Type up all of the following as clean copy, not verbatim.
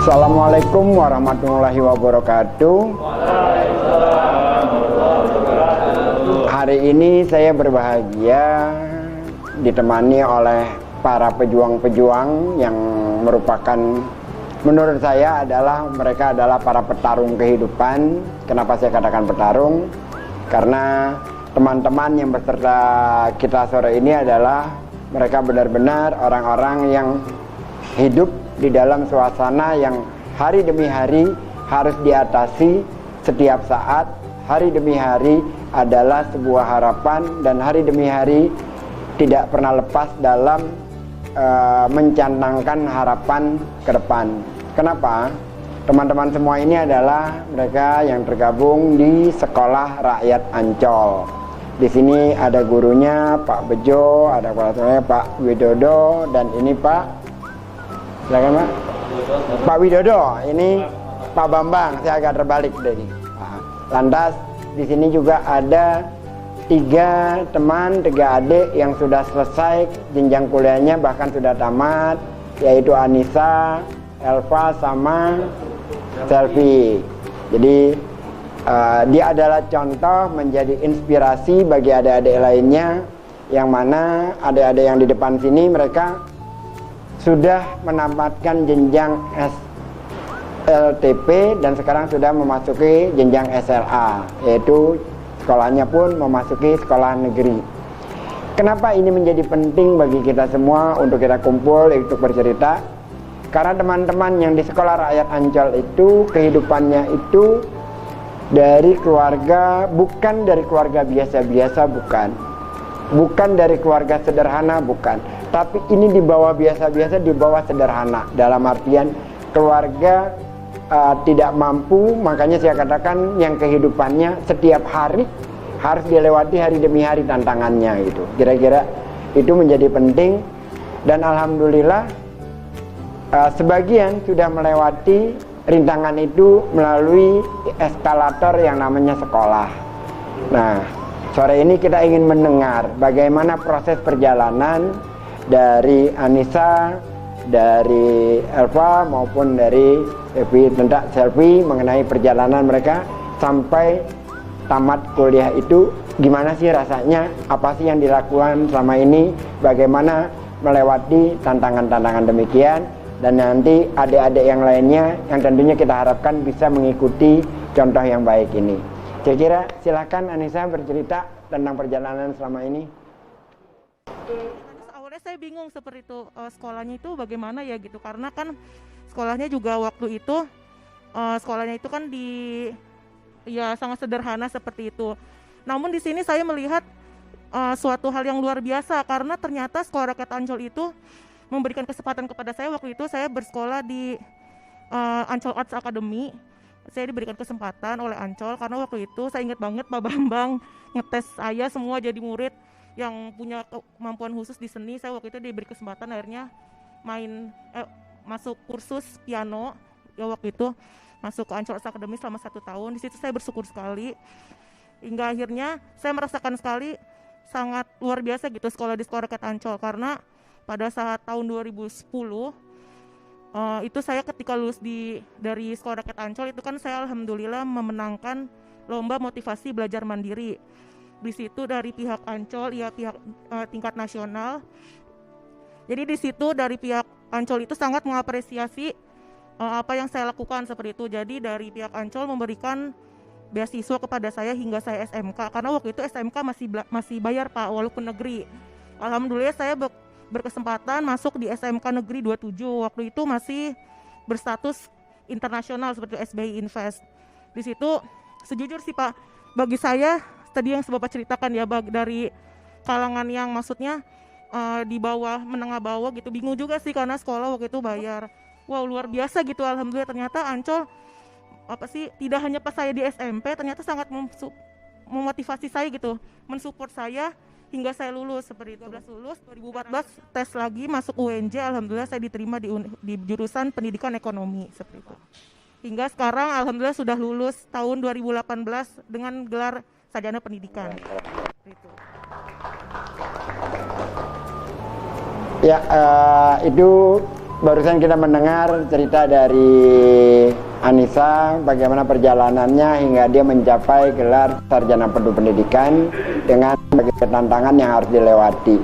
Assalamualaikum warahmatullahi wabarakatuh. Hari ini saya berbahagia ditemani oleh para pejuang-pejuang yang merupakan, menurut saya mereka adalah para petarung kehidupan. Kenapa saya katakan petarung? Karena teman-teman yang beserta kita sore ini adalah mereka benar-benar orang-orang yang hidup di dalam suasana yang hari demi hari harus diatasi setiap saat. Hari demi hari adalah sebuah harapan, dan hari demi hari tidak pernah lepas dalam mencantangkan harapan ke depan. Kenapa? Teman-teman semua ini adalah mereka yang tergabung di Sekolah Rakyat Ancol. Di sini ada gurunya Pak Bejo, ada kepala Pak Widodo, dan ini Pak, silakan Pak. Pak Widodo, ini Pak Bambang. Saya agak terbalik dari. Lantas di sini juga ada 3 teman, 3 adik yang sudah selesai jenjang kuliahnya, bahkan sudah tamat, yaitu Anissa, Elva, sama Selvi. Jadi dia adalah contoh, menjadi inspirasi bagi adik-adik lainnya, yang mana adik-adik yang di depan sini mereka sudah menamatkan jenjang SLTP dan sekarang sudah memasuki jenjang SLA, yaitu sekolahnya pun memasuki sekolah negeri. Kenapa ini menjadi penting bagi kita semua untuk kita kumpul untuk bercerita? Karena teman-teman yang di Sekolah Rakyat Ancol itu kehidupannya itu dari keluarga, bukan dari keluarga biasa-biasa, bukan dari keluarga sederhana, bukan, tapi ini di bawah biasa-biasa, di bawah sederhana, dalam artian keluarga tidak mampu. Makanya saya katakan yang kehidupannya setiap hari harus dilewati hari demi hari tantangannya gitu. Kira-kira itu menjadi penting, dan alhamdulillah sebagian sudah melewati rintangan itu melalui eskalator yang namanya sekolah. Nah, sore ini kita ingin mendengar bagaimana proses perjalanan dari Anissa, dari Elva maupun dari Selvi mengenai perjalanan mereka sampai tamat kuliah itu. Gimana sih rasanya, apa sih yang dilakukan selama ini, bagaimana melewati tantangan-tantangan demikian, dan nanti adik-adik yang lainnya yang tentunya kita harapkan bisa mengikuti contoh yang baik ini. Kira-kira silakan Anissa bercerita tentang perjalanan selama ini. Awalnya saya bingung seperti itu, sekolahnya itu bagaimana ya gitu, karena kan sekolahnya juga waktu itu sekolahnya itu kan ya sangat sederhana seperti itu. Namun di sini saya melihat suatu hal yang luar biasa, karena ternyata Sekolah Rakyat Ancol itu memberikan kesempatan kepada saya. Waktu itu saya bersekolah di Ancol Arts Academy. Saya diberikan kesempatan oleh Ancol karena waktu itu saya ingat banget Pak Bambang ngetes saya semua jadi murid yang punya kemampuan khusus di seni. Saya waktu itu diberi kesempatan akhirnya masuk kursus piano. Ya waktu itu masuk ke Ancol Arts Academy selama 1 tahun. Di situ saya bersyukur sekali. Hingga akhirnya saya merasakan sekali sangat luar biasa gitu sekolah di Sekolah Rakyat Ancol, karena pada saat tahun 2010 itu saya ketika lulus dari Sekolah Rakyat Ancol itu kan saya alhamdulillah memenangkan lomba motivasi belajar mandiri. Di situ dari pihak Ancol, ya pihak tingkat nasional. Jadi di situ dari pihak Ancol itu sangat mengapresiasi apa yang saya lakukan seperti itu. Jadi dari pihak Ancol memberikan beasiswa kepada saya hingga saya SMK, karena waktu itu SMK masih bayar Pak, walaupun negeri. Alhamdulillah saya berkesempatan masuk di SMK Negeri 27. Waktu itu masih berstatus internasional seperti SBI Invest. Di situ sejujur sih Pak, bagi saya tadi yang Bapak ceritakan ya, dari kalangan yang maksudnya di bawah, menengah bawah gitu, bingung juga sih karena sekolah waktu itu bayar. Wow, luar biasa gitu. Alhamdulillah ternyata Ancol tidak hanya pas saya di SMP, ternyata sangat memotivasi saya gitu, mensupport saya hingga saya lulus seperti itu. 2012 lulus, 2014 tes lagi masuk UNJ, alhamdulillah saya diterima di jurusan pendidikan ekonomi seperti itu. Hingga sekarang alhamdulillah sudah lulus tahun 2018 dengan gelar sarjana pendidikan. Itu. Ya, itu barusan kita mendengar cerita dari Anissa bagaimana perjalanannya hingga dia mencapai gelar sarjana penuh pendidikan dengan berbagai tantangan yang harus dilewati.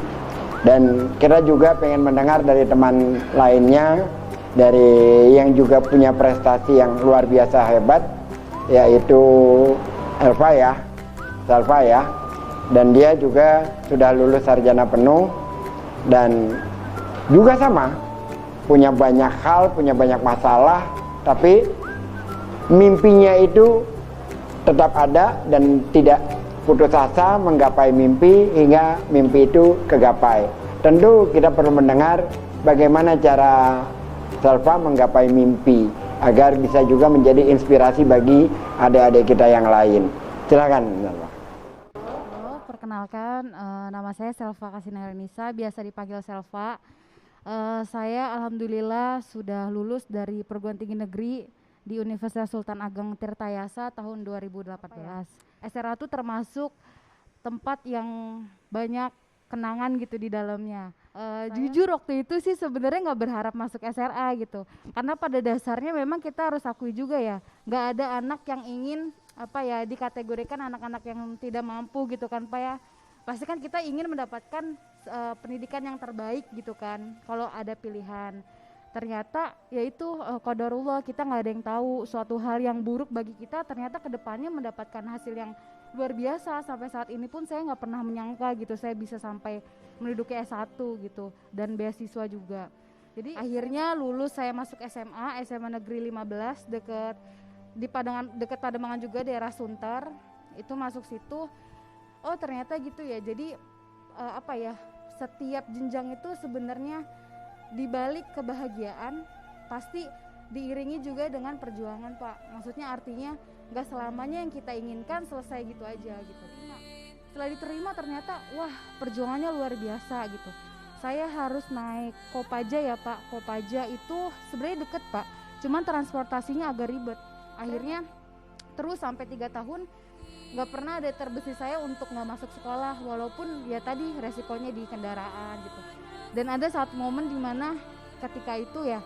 Dan kita juga pengen mendengar dari teman lainnya, dari yang juga punya prestasi yang luar biasa hebat, yaitu Salva ya. Dan dia juga sudah lulus sarjana penuh dan juga sama, punya banyak hal, punya banyak masalah, tapi mimpinya itu tetap ada dan tidak putus asa menggapai mimpi hingga mimpi itu kegapai. Tentu kita perlu mendengar bagaimana cara Salva menggapai mimpi agar bisa juga menjadi inspirasi bagi adik-adik kita yang lain. Silakan Salva. Halo, perkenalkan nama saya Selva Kasinahernisa, biasa dipanggil Selva. Saya alhamdulillah sudah lulus dari perguruan tinggi negeri di Universitas Sultan Ageng Tirtayasa tahun 2018. SRA itu termasuk tempat yang banyak kenangan gitu di dalamnya. Jujur waktu itu sih sebenarnya nggak berharap masuk SRA gitu, karena pada dasarnya memang kita harus akui juga ya, nggak ada anak yang ingin dikategorikan anak-anak yang tidak mampu gitu kan Pak ya. Pasti kan kita ingin mendapatkan pendidikan yang terbaik gitu kan kalau ada pilihan. Ternyata yaitu qadarullah, kita nggak ada yang tahu, suatu hal yang buruk bagi kita ternyata kedepannya mendapatkan hasil yang luar biasa. Sampai saat ini pun saya nggak pernah menyangka gitu saya bisa sampai menduduki S1 gitu dan beasiswa juga. Jadi akhirnya lulus, saya masuk SMA Negeri 15 dekat Pademangan juga, daerah Sunter. Itu masuk situ, oh ternyata gitu ya. Jadi setiap jenjang itu sebenarnya dibalik kebahagiaan pasti diiringi juga dengan perjuangan Pak. Maksudnya artinya nggak selamanya yang kita inginkan selesai gitu aja gitu. Setelah diterima ternyata wah perjuangannya luar biasa gitu. Saya harus naik Kopaja ya Pak. Kopaja itu sebenarnya deket Pak, cuman transportasinya agak ribet. Akhirnya terus sampai 3 tahun nggak pernah ada terbesit saya untuk nggak masuk sekolah, walaupun ya tadi resikonya di kendaraan gitu. Dan ada satu momen dimana ketika itu ya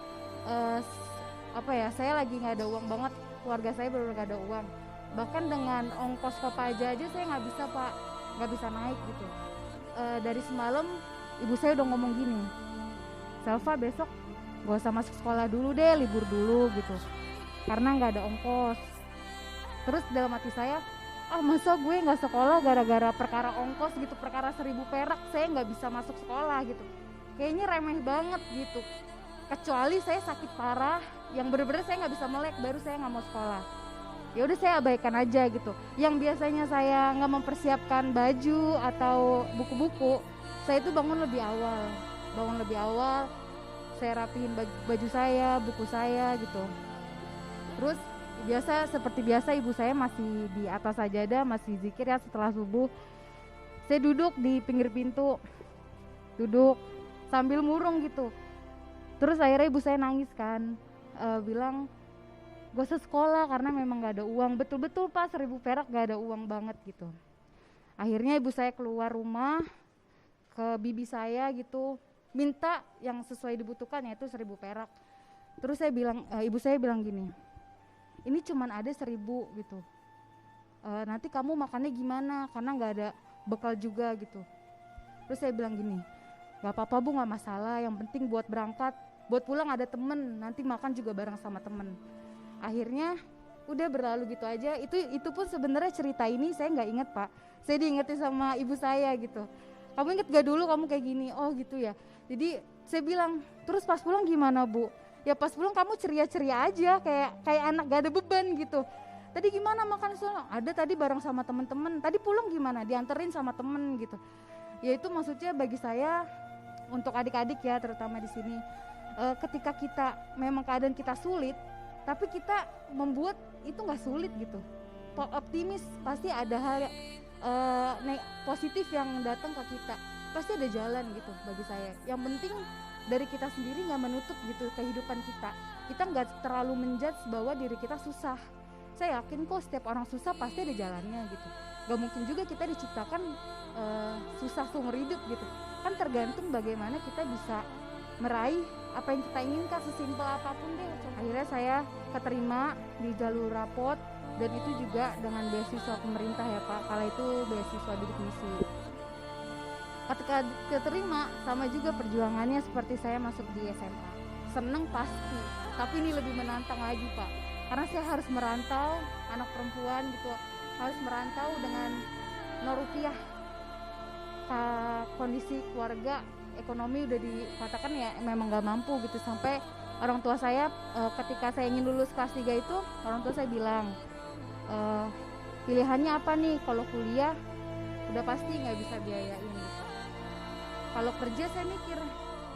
saya lagi nggak ada uang banget, keluarga saya benar nggak ada uang, bahkan dengan ongkos Kopaja aja saya nggak bisa Pak, nggak bisa naik gitu. Dari semalam ibu saya udah ngomong gini, Selva besok gak usah masuk sekolah dulu deh, libur dulu gitu, karena nggak ada ongkos. Terus dalam hati saya, masa gue nggak sekolah gara-gara perkara ongkos gitu, perkara 1.000 perak saya nggak bisa masuk sekolah gitu, kayaknya remeh banget gitu. Kecuali saya sakit parah yang bener-bener saya nggak bisa melek, baru saya nggak mau sekolah. Ya udah saya abaikan aja gitu. Yang biasanya saya nggak mempersiapkan baju atau buku-buku, saya itu bangun lebih awal, saya rapihin baju saya, buku saya gitu. Terus seperti biasa ibu saya masih di atas sajadah, masih zikir ya setelah subuh. Saya duduk di pinggir pintu, duduk sambil murung gitu. Terus akhirnya ibu saya nangis kan, bilang gak usah sekolah karena memang gak ada uang. Betul-betul Pak, 1.000 perak gak ada uang banget gitu. Akhirnya ibu saya keluar rumah ke bibi saya gitu, minta yang sesuai dibutuhkan, yaitu 1.000 perak. Terus ibu saya bilang gini, ini cuman ada 1.000 gitu, nanti kamu makannya gimana, karena gak ada bekal juga gitu. Terus saya bilang gini, gak apa-apa Bu, gak masalah, yang penting buat berangkat, buat pulang ada temen, nanti makan juga bareng sama temen. Akhirnya udah berlalu gitu aja. Itu pun sebenarnya cerita ini saya nggak inget Pak, saya diingetin sama ibu saya gitu, kamu inget gak dulu kamu kayak gini, oh gitu ya. Jadi saya bilang, terus pas pulang gimana Bu? Ya pas pulang kamu ceria-ceria aja, kayak anak gak ada beban gitu. Tadi gimana makan soalnya? Ada tadi bareng sama temen-temen. Tadi pulang gimana? Dianterin sama temen gitu. Ya itu maksudnya bagi saya, untuk adik-adik ya terutama di sini, ketika kita memang keadaan kita sulit, tapi kita membuat itu nggak sulit gitu. Optimis, pasti ada hal positif yang datang ke kita. Pasti ada jalan gitu bagi saya. Yang penting dari kita sendiri nggak menutup gitu kehidupan kita. Kita nggak terlalu menjudge bahwa diri kita susah. Saya yakin kok setiap orang susah pasti ada jalannya gitu. Gak mungkin juga kita diciptakan susah seumur hidup gitu. Kan tergantung bagaimana kita bisa meraih apa yang kita inginkan, sesimpel apapun deh. Akhirnya saya keterima di jalur rapot, dan itu juga dengan beasiswa pemerintah ya Pak, kala itu beasiswa bidik misi. Ketika keterima, sama juga perjuangannya seperti saya masuk di SMA. Seneng pasti, tapi ini lebih menantang lagi Pak, karena saya harus merantau, anak perempuan gitu, harus merantau dengan 0 rupiah. Kondisi keluarga ekonomi udah dikatakan ya memang gak mampu gitu, sampai orang tua saya ketika saya ingin lulus kelas 3 itu, orang tua saya bilang, pilihannya apa nih, kalau kuliah udah pasti nggak bisa biayain gitu. Kalau kerja saya mikir,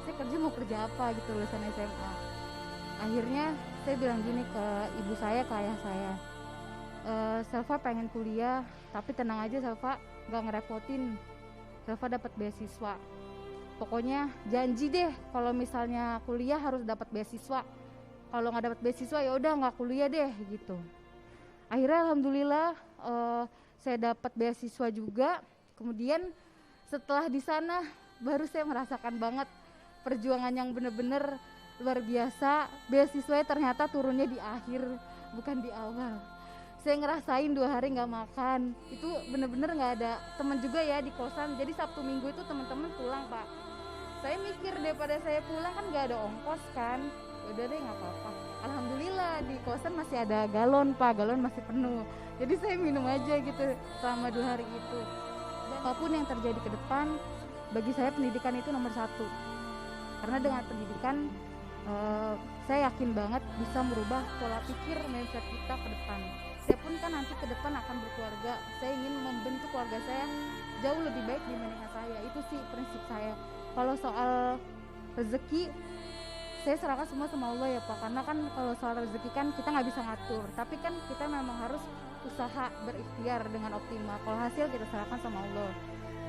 saya kerja mau kerja apa gitu lulusan SMA. Akhirnya saya bilang gini ke ibu saya, ke ayah saya, Selva pengen kuliah, tapi tenang aja Selva, nggak ngerepotin. Selva dapat beasiswa. Pokoknya janji deh kalau misalnya kuliah harus dapat beasiswa. Kalau nggak dapat beasiswa ya udah nggak kuliah deh gitu. Akhirnya alhamdulillah saya dapat beasiswa juga. Kemudian setelah di sana baru saya merasakan banget perjuangan yang benar-benar luar biasa. Beasiswanya ternyata turunnya di akhir, bukan di awal. Saya ngerasain 2 hari nggak makan, itu bener-bener nggak ada teman juga ya di kosan. Jadi Sabtu Minggu itu teman-teman pulang Pak. Saya mikir daripada saya pulang kan nggak ada ongkos kan, udah deh nggak apa-apa. Alhamdulillah di kosan masih ada galon Pak, galon masih penuh. Jadi saya minum aja gitu selama 2 hari itu. Dan apapun yang terjadi ke depan, bagi saya pendidikan itu nomor 1. Karena dengan pendidikan saya yakin banget bisa merubah pola pikir mindset kita ke depan. Saya pun kan nanti ke depan akan berkeluarga, saya ingin membentuk keluarga saya jauh lebih baik dibandingkan saya. Itu sih prinsip saya. Kalau soal rezeki, saya serahkan semua sama Allah ya Pak, karena kan kalau soal rezeki kan kita nggak bisa ngatur, tapi kan kita memang harus usaha berikhtiar dengan optimal. Kalau hasil kita serahkan sama Allah.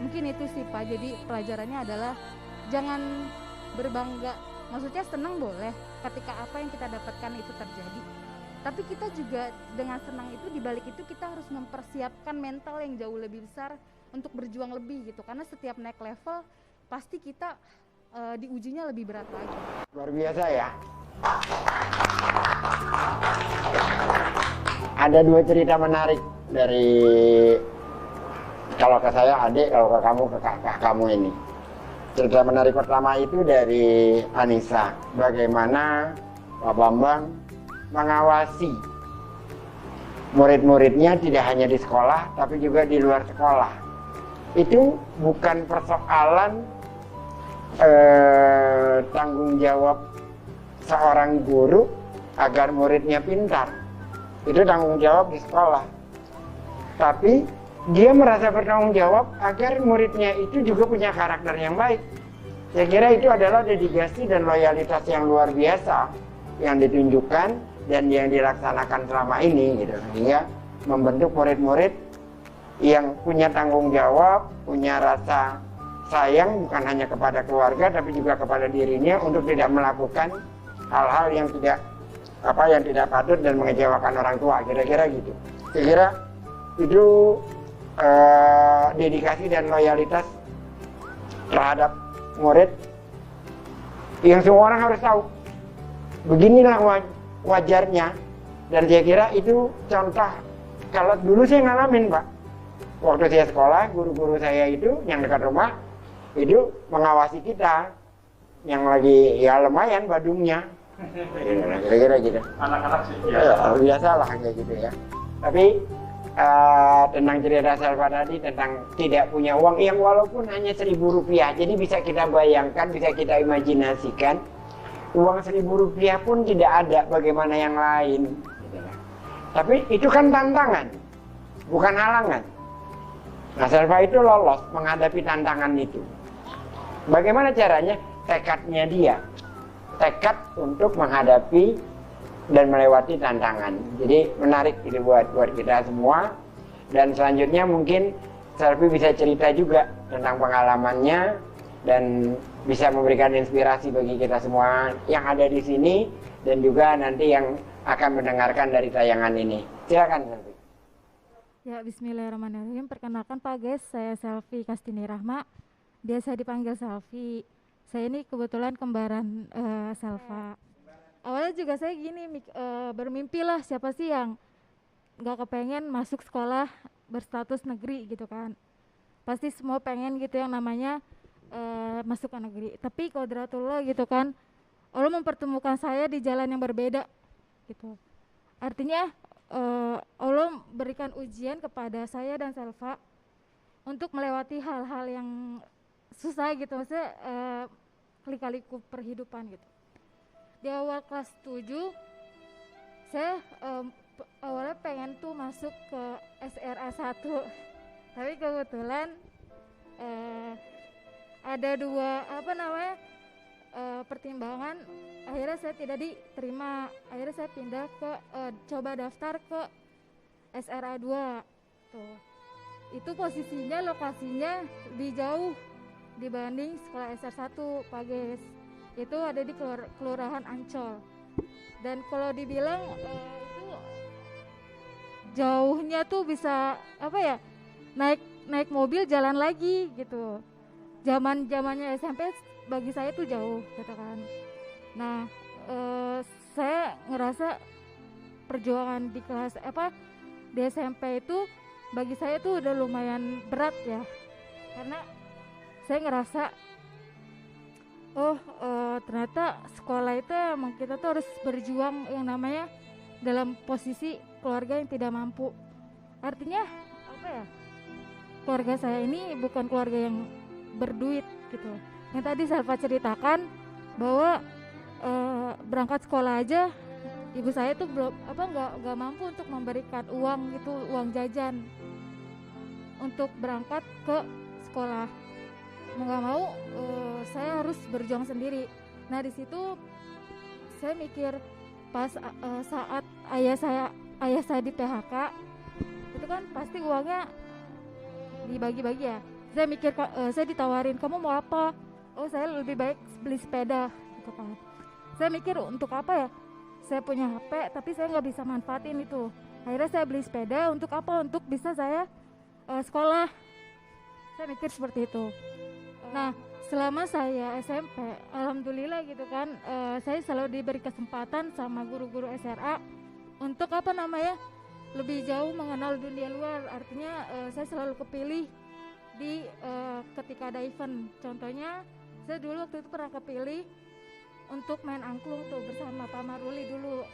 Mungkin itu sih Pak, jadi pelajarannya adalah jangan berbangga. Maksudnya senang boleh ketika apa yang kita dapatkan itu terjadi, tapi kita juga dengan senang itu, dibalik itu kita harus mempersiapkan mental yang jauh lebih besar untuk berjuang lebih gitu, karena setiap naik level pasti kita diujinya lebih berat lagi. Luar biasa ya. Ada 2 cerita menarik dari, kalau ke saya adik, kalau ke kamu ke kakak kamu ini. Cerita menarik pertama itu dari Anissa, bagaimana Pak Bambang mengawasi murid-muridnya tidak hanya di sekolah tapi juga di luar sekolah. Itu bukan persoalan tanggung jawab seorang guru agar muridnya pintar, itu tanggung jawab di sekolah, tapi dia merasa bertanggung jawab agar muridnya itu juga punya karakter yang baik. Saya kira itu adalah dedikasi dan loyalitas yang luar biasa yang ditunjukkan dan yang dilaksanakan selama ini gitu, sehingga membentuk murid-murid yang punya tanggung jawab, punya rasa sayang bukan hanya kepada keluarga tapi juga kepada dirinya untuk tidak melakukan hal-hal yang tidak patut dan mengecewakan orang tua, kira-kira gitu. Saya kira itu dedikasi dan loyalitas terhadap murid yang semua orang harus tahu. Beginilah wajarnya, dan saya kira itu contoh. Kalau dulu saya ngalamin Pak, waktu saya sekolah, guru-guru saya itu yang dekat rumah itu mengawasi kita yang lagi ya lumayan badungnya, kira-kira gitu. Anak-anak sih ya. Biasa lah kayak gitu ya. Tapi tentang cerita Selva tadi tentang tidak punya uang yang walaupun hanya 1.000 rupiah, jadi bisa kita bayangkan, bisa kita imajinasikan, uang 1.000 rupiah pun tidak ada, bagaimana yang lain gitu ya. Tapi itu kan tantangan, bukan halangan. Nah, Selva itu lolos menghadapi tantangan itu. Bagaimana caranya? Tekadnya dia, tekad untuk menghadapi dan melewati tantangan. Jadi menarik itu buat kita semua. Dan selanjutnya mungkin Selvi bisa cerita juga tentang pengalamannya dan bisa memberikan inspirasi bagi kita semua yang ada di sini dan juga nanti yang akan mendengarkan dari tayangan ini. Silakan Selvi. Ya, bismillahirrahmanirrahim. Perkenalkan Pak guys, saya Selvi Kastini Rahma. Biasa dipanggil Selvi. Saya ini kebetulan kembaran Salva. Awalnya juga saya gini bermimpi lah, siapa sih yang nggak kepengen masuk sekolah berstatus negeri gitu kan. Pasti semua pengen gitu yang namanya masuk ke negeri. Tapi kodratullah gitu kan, Allah mempertemukan saya di jalan yang berbeda gitu. Artinya Allah berikan ujian kepada saya dan Selva untuk melewati hal-hal yang susah gitu, maksudnya kali-kaliku perhidupan gitu. Di awal kelas 7 saya awalnya pengen tuh masuk ke SRA 1, tapi kebetulan ada dua pertimbangan, akhirnya saya tidak diterima. Akhirnya saya pindah ke coba daftar ke SRA 2 tuh. Itu posisinya, lokasinya lebih jauh dibanding sekolah SR 1 Pages. Itu ada di Kelurahan Ancol. Dan kalau dibilang itu jauhnya tuh bisa naik mobil jalan lagi gitu. Zamannya SMP bagi saya tuh jauh gitu kan. Nah, saya ngerasa perjuangan di di SMP itu bagi saya tuh udah lumayan berat ya, karena saya ngerasa ternyata sekolah itu emang kita tuh harus berjuang yang namanya dalam posisi keluarga yang tidak mampu. Artinya keluarga saya ini bukan keluarga yang berduit gitu. Yang tadi Salva ceritakan bahwa berangkat sekolah aja ibu saya tuh belum nggak mampu untuk memberikan uang gitu, uang jajan untuk berangkat ke sekolah. Mau nggak mau saya harus berjuang sendiri. Nah di situ saya mikir pas saat ayah saya di PHK itu kan pasti uangnya dibagi-bagi ya. Saya mikir saya ditawarin, kamu mau apa? Oh saya lebih baik beli sepeda gitu kan. Saya mikir untuk apa ya? Saya punya HP tapi saya nggak bisa manfaatin itu. Akhirnya saya beli sepeda untuk apa? Untuk bisa saya sekolah. Saya mikir seperti itu. Nah selama saya SMP, alhamdulillah gitu kan, saya selalu diberi kesempatan sama guru-guru SRA untuk lebih jauh mengenal dunia luar. Artinya saya selalu kepilih di ketika ada event. Contohnya saya dulu waktu itu pernah kepilih untuk main angklung tuh bersama Pak Maruli dulu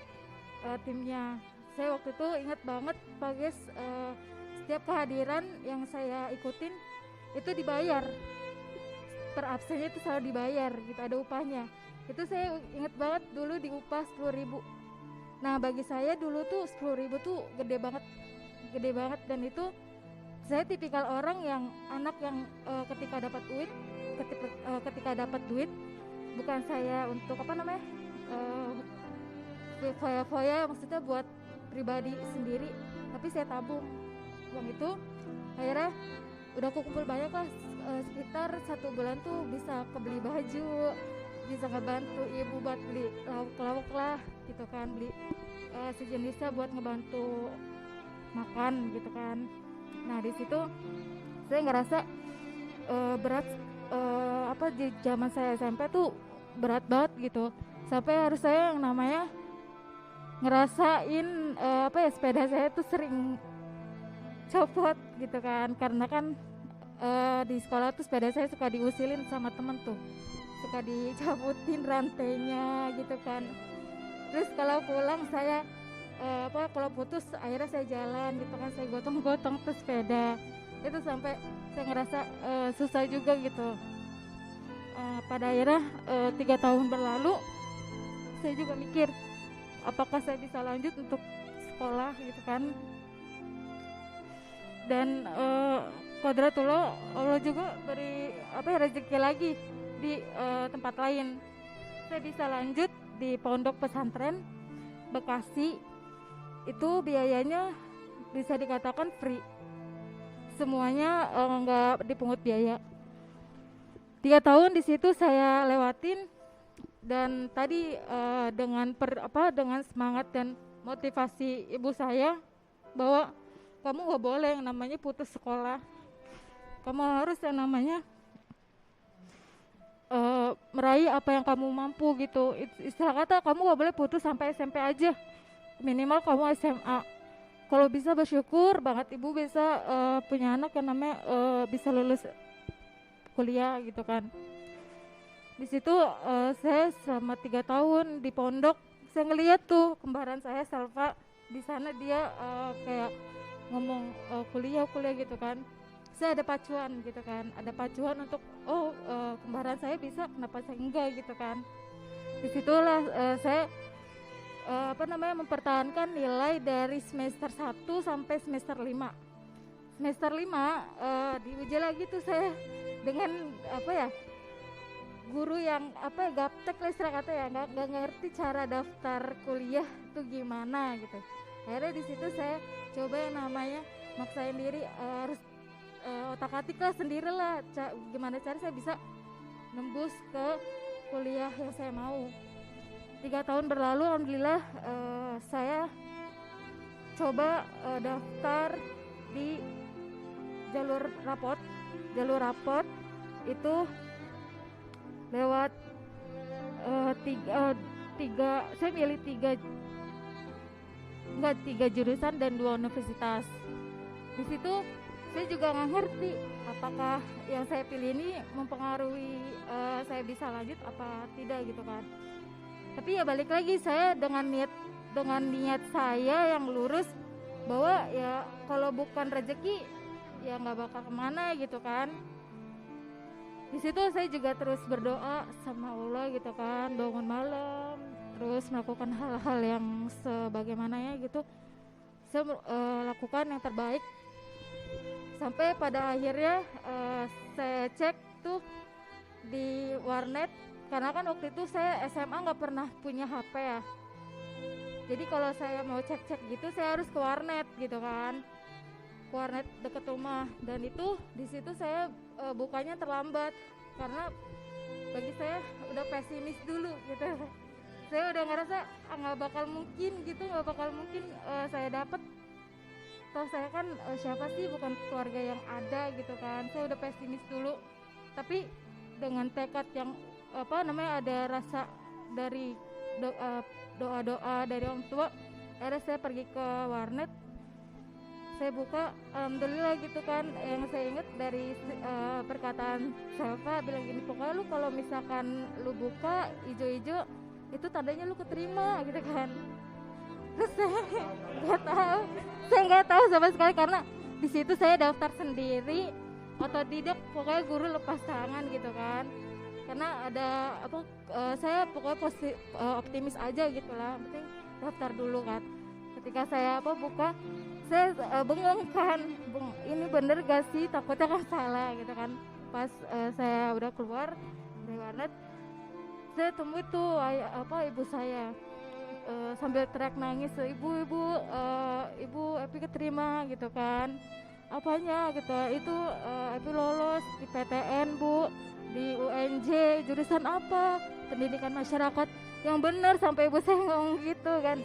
timnya. Saya waktu itu ingat banget Pak Ges, setiap kehadiran yang saya ikutin itu dibayar, per absennya itu selalu dibayar gitu, ada upahnya. Itu saya ingat banget dulu di upah 10.000. Nah bagi saya dulu tuh 10.000 tuh gede banget, dan itu saya tipikal orang yang anak yang ketika dapat duit bukan saya untuk foya-foya, maksudnya buat pribadi sendiri, tapi saya tabung uang itu. Akhirnya udah aku kumpul banyak lah, sekitar 1 bulan tuh bisa kebeli baju, bisa ngebantu ibu buat beli lauk-lauk lah gitu kan, beli sejenisnya buat ngebantu makan gitu kan. Nah di situ saya ngerasa berat, di zaman saya SMP tuh berat banget gitu, sampai harus saya yang namanya ngerasain sepeda saya tuh sering copot gitu kan, karena kan di sekolah tuh sepeda saya suka diusilin sama temen tuh, suka dicabutin rantainya gitu kan. Terus kalau pulang saya kalau putus akhirnya saya jalan gitu kan, saya gotong-gotong tuh sepeda itu sampai saya ngerasa susah juga gitu. Pada akhirnya 3 tahun berlalu, saya juga mikir apakah saya bisa lanjut untuk sekolah gitu kan. Dan kodratullah Allah juga beri rezeki lagi di tempat lain. Saya bisa lanjut di Pondok Pesantren Bekasi. Itu biayanya bisa dikatakan free, semuanya nggak dipungut biaya. 3 tahun di situ saya lewatin, dan tadi dengan semangat dan motivasi ibu saya bahwa kamu nggak boleh yang namanya putus sekolah, kamu harus yang namanya meraih apa yang kamu mampu gitu. Istilah kata kamu gak boleh putus sampai SMP aja, minimal kamu SMA. Kalau bisa bersyukur banget ibu bisa punya anak yang namanya bisa lulus kuliah gitu kan. Di situ saya selama 3 tahun di pondok, saya ngeliat tuh kembaran saya Salva di sana, dia kayak ngomong kuliah gitu kan. Saya ada pacuan gitu kan, ada pacuan untuk kembaran saya bisa, kenapa saya enggak gitu kan. Disitulah saya mempertahankan nilai dari semester 1 sampai semester 5. Semester 5 diuji lagi tuh saya dengan guru yang gaptek lah istilah kata ya, nggak ngerti cara daftar kuliah tuh gimana gitu. Akhirnya di situ saya coba yang namanya maksain diri, harus otak-atik lah sendiri lah, gimana cara saya bisa nembus ke kuliah yang saya mau. 3 tahun berlalu, alhamdulillah saya coba daftar di jalur rapot itu lewat saya milih 3 jurusan dan 2 universitas. Di situ saya juga nggak ngerti apakah yang saya pilih ini mempengaruhi saya bisa lanjut apa tidak gitu kan. Tapi ya balik lagi, saya dengan niat saya yang lurus bahwa ya kalau bukan rezeki ya nggak bakal kemana gitu kan. Di situ saya juga terus berdoa sama Allah gitu kan, bangun malam, terus melakukan hal-hal yang sebagaimananya gitu. Saya lakukan yang terbaik sampai pada akhirnya saya cek tuh di warnet, karena kan waktu itu saya SMA nggak pernah punya HP ya. Jadi kalau saya mau cek-cek gitu saya harus ke warnet gitu kan, ke warnet deket rumah. Dan itu di situ saya bukanya terlambat karena bagi saya udah pesimis dulu gitu. Saya udah ngerasa nggak bakal mungkin saya dapet. Toh saya kan siapa sih, bukan keluarga yang ada gitu kan. Saya udah pesimis dulu. Tapi dengan tekad yang ada rasa dari doa-doa dari orang tua, akhirnya saya pergi ke warnet, saya buka, alhamdulillah gitu kan. Yang saya ingat dari perkataan Salva bilang gini, pokoknya lu kalau misalkan lu buka ijo-ijo itu tandanya lu keterima gitu kan. Terus saya nggak tahu sama sekali, karena di situ saya daftar sendiri, otodidak, pokoknya guru lepas tangan gitu kan. Karena ada saya pokoknya optimis aja gitu lah, penting daftar dulu kan. Ketika saya buka, saya bengong kan, ini bener gak sih, takutnya kan salah gitu kan. Pas saya udah keluar dari warnet, saya temui tuh ibu saya sambil teriak nangis, ibu Epi keterima gitu kan. Apanya gitu, itu Epi lolos di PTN bu, di UNJ, jurusan apa, pendidikan masyarakat. Yang benar, sampai ibu saya ngomong gitu kan,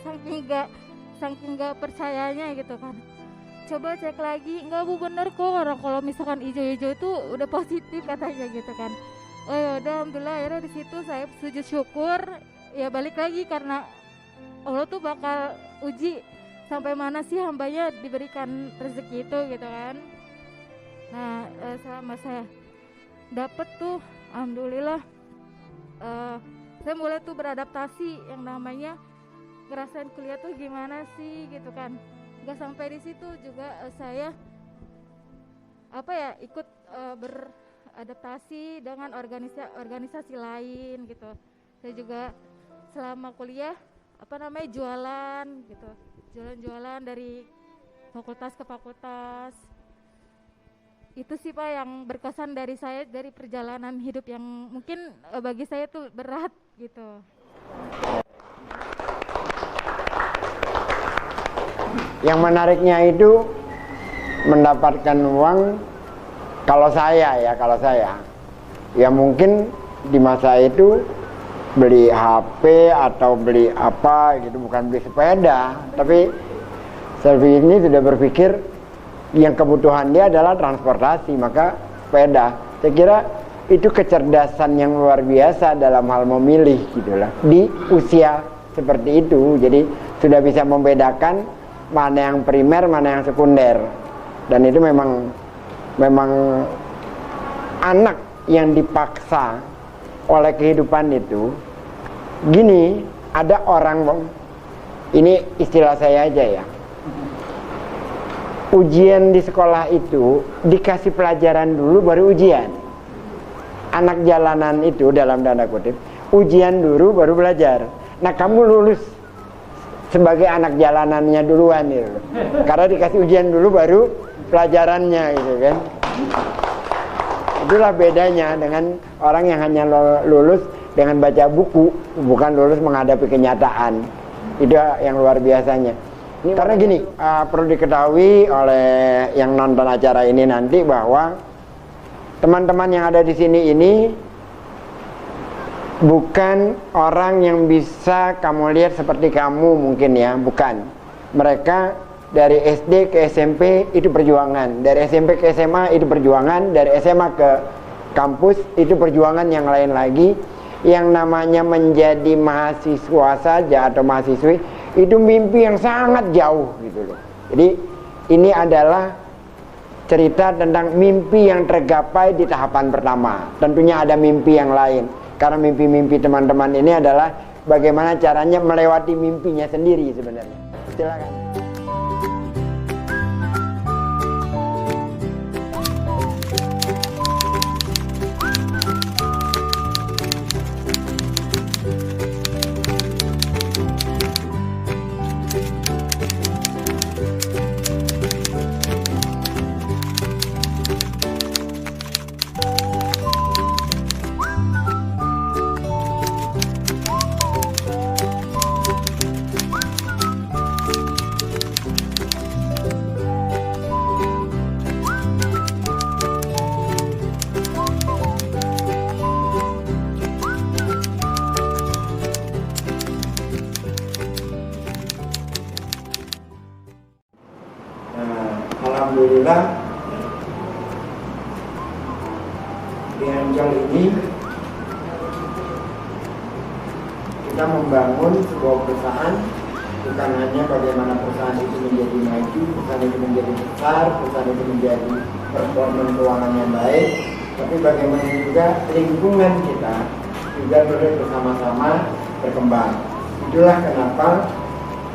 saking gak percayanya gitu kan. Coba cek lagi, enggak bu bener kok, orang kalau misalkan ijo-ijo itu udah positif katanya gitu kan. Oh yaudah, alhamdulillah akhirnya di situ saya sujud syukur. Ya balik lagi, karena Allah tuh bakal uji sampai mana sih hambanya diberikan rezeki itu gitu kan. Nah selama saya dapet tuh, alhamdulillah saya mulai tuh beradaptasi, yang namanya ngerasain kuliah tuh gimana sih gitu kan. Gak sampai di situ juga saya ikut beradaptasi dengan organisasi lain gitu. Saya juga selama kuliah jualan gitu, jualan dari fakultas ke fakultas. Itu sih Pak yang berkesan dari saya, dari perjalanan hidup yang mungkin bagi saya tuh berat gitu. Yang menariknya itu mendapatkan uang. Kalau saya ya mungkin di masa itu beli HP atau beli apa gitu, bukan beli sepeda, tapi Selvi ini sudah berpikir yang kebutuhan dia adalah transportasi, maka sepeda. Saya kira itu kecerdasan yang luar biasa dalam hal memilih gitulah di usia seperti itu. Jadi sudah bisa membedakan mana yang primer, mana yang sekunder. Dan itu memang anak yang dipaksa oleh kehidupan itu. Gini, ada orang, ini istilah saya aja ya, ujian di sekolah itu dikasih pelajaran dulu baru ujian. Anak jalanan itu dalam tanda kutip ujian dulu baru belajar. Nah, kamu lulus sebagai anak jalanannya duluan gitu. Karena dikasih ujian dulu baru pelajarannya gitu kan. Itulah bedanya dengan orang yang hanya lulus dengan baca buku, bukan lulus menghadapi kenyataan. Itu yang luar biasanya. Karena gini, perlu diketahui oleh yang nonton acara ini nanti bahwa teman-teman yang ada di sini ini bukan orang yang bisa kamu lihat seperti kamu mungkin ya, bukan. Mereka dari SD ke SMP itu perjuangan, dari SMP ke SMA itu perjuangan, dari SMA ke kampus itu perjuangan yang lain lagi. Yang namanya menjadi mahasiswa saja atau mahasiswi itu mimpi yang sangat jauh gitu loh. Jadi ini adalah cerita tentang mimpi yang tergapai di tahapan pertama. Tentunya ada mimpi yang lain. Karena mimpi-mimpi teman-teman ini adalah bagaimana caranya melewati mimpinya sendiri sebenarnya. Silakan. Alhamdulillah di Ancol ini kita membangun sebuah perusahaan, bukan hanya bagaimana perusahaan itu menjadi maju, perusahaan itu menjadi besar, perusahaan itu menjadi performa keuangan yang baik, tapi bagaimana juga lingkungan kita juga boleh bersama-sama berkembang. Itulah kenapa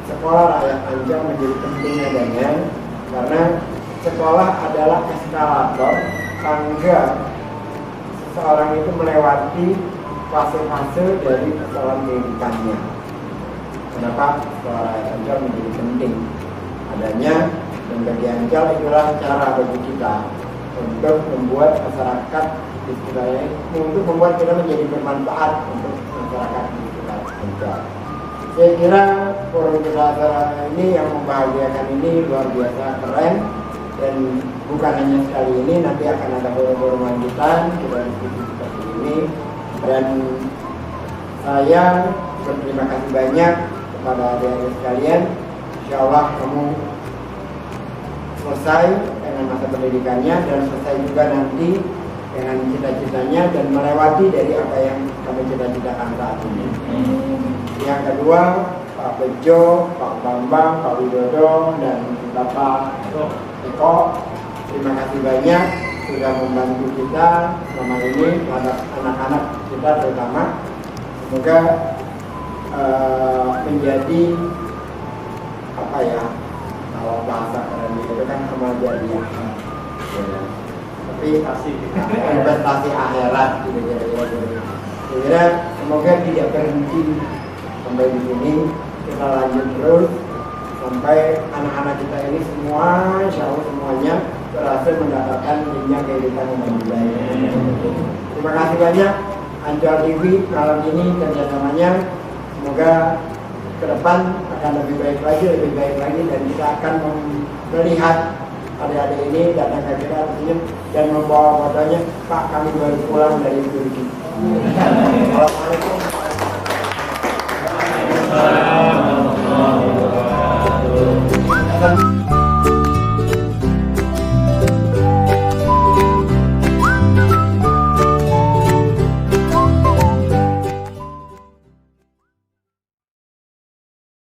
sekolah rakyat Ancol menjadi penting adanya, karena sekolah adalah eskalator tangga seseorang itu melewati fase-fase dari persoalan kehidupannya. Kenapa sekolah rakyat Ancol menjadi penting adanya, dan bagi Ancol itulah cara bagi kita untuk membuat masyarakat di sekitarnya, untuk membuat kita menjadi bermanfaat untuk masyarakat di sekitar Ancol. Saya kira forum kita ini yang membahagiakan ini luar biasa keren, dan bukan hanya sekali ini, nanti akan ada forum-forum lanjutan kita diskusi seperti ini. Dan saya berterima kasih banyak kepada adik-adik sekalian. Insya Allah kamu selesai dengan masa pendidikannya dan selesai juga nanti dengan cita-citanya dan melewati dari apa yang kamu cita-citakan saat ini. Yang kedua, Pak Bejo, Pak Bambang, Pak Widodo, dan Bapak Eko, terima kasih banyak sudah membantu kita selama ini, terhadap anak-anak kita terutama. Semoga menjadi apa ya, kalau bahasa keren itu kan amal jariah, ya. Tapi investasi akhirat gitu kira-kira. Kira semoga tidak berhenti sampai di sini, kita lanjut terus sampai anak-anak kita ini semua, insya Allah semuanya berhasil mendapatkan jenjang kehidupan yang lebih baik. Terima kasih banyak Ancol TV malam ini kerjasamanya. Semoga ke depan akan lebih baik lagi, dan kita akan melihat adik-adik ini datang ke kita dan membawa fotonya, Pak kami baru pulang dari Turki.